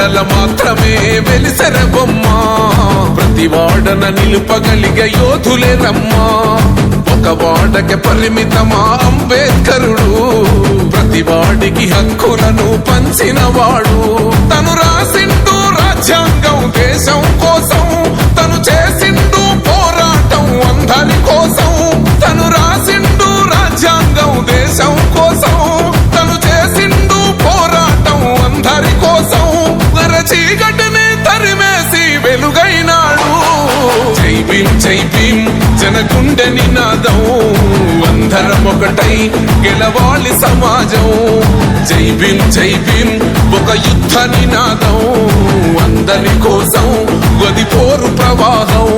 వాడల మాత్రమే వెలిసెర బొమ్మ ప్రతి వాడన నిలుపగలిగే యోధులే రమ్మా ఒక వాడకి పరిమితమా అంబేద్కరుడు ప్రతి వాడికి హక్కులను పంచినవాడు తను రాసిండు రాజ్యాంగం దేశం కోసం తను చేసిండు పోరాటం అందరి కోసం తను రాసిండు రాజ్యాంగం దేశం కోసం తను చేసిండు పోరాటం అందరి కోసం చీకటిని తరిమేసి వెలుగైనాడు జై భీం జనగుండె నినాదం అందరం ఒకటై గెలవాలి సమాజం జై భీం ఒక యుద్ధ నినాదం అందరి కోసం గది పోరు ప్రవాహం